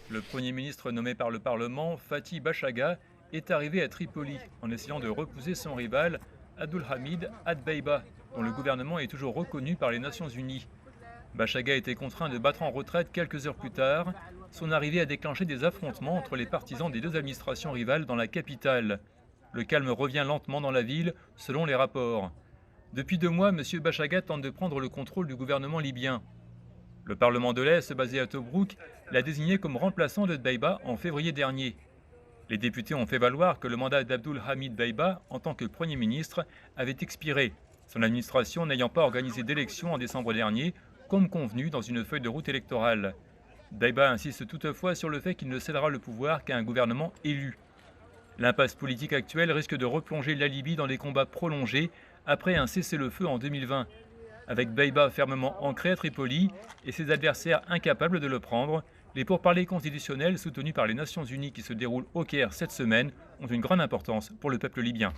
Le Premier ministre nommé par le Parlement, Fathi Bachagha, est arrivé à Tripoli en essayant de repousser son rival, Abdulhamid Ad-Beiba, dont le gouvernement est toujours reconnu par les Nations Unies. Bachagha a été contraint de battre en retraite quelques heures plus tard. Son arrivée a déclenché des affrontements entre les partisans des deux administrations rivales dans la capitale. Le calme revient lentement dans la ville, selon les rapports. Depuis 2 mois, M. Bachagha tente de prendre le contrôle du gouvernement libyen. Le Parlement de l'Est, basé à Tobrouk, l'a désigné comme remplaçant de Dbeiba en février dernier. Les députés ont fait valoir que le mandat d'Abdul Hamid Dbeiba en tant que Premier ministre avait expiré, son administration n'ayant pas organisé d'élection en décembre dernier, comme convenu dans une feuille de route électorale. Dbeiba insiste toutefois sur le fait qu'il ne cédera le pouvoir qu'à un gouvernement élu. L'impasse politique actuelle risque de replonger la Libye dans des combats prolongés après un cessez-le-feu en 2020. Avec Dbeiba fermement ancré à Tripoli et ses adversaires incapables de le prendre, les pourparlers constitutionnels soutenus par les Nations Unies qui se déroulent au Caire cette semaine ont une grande importance pour le peuple libyen.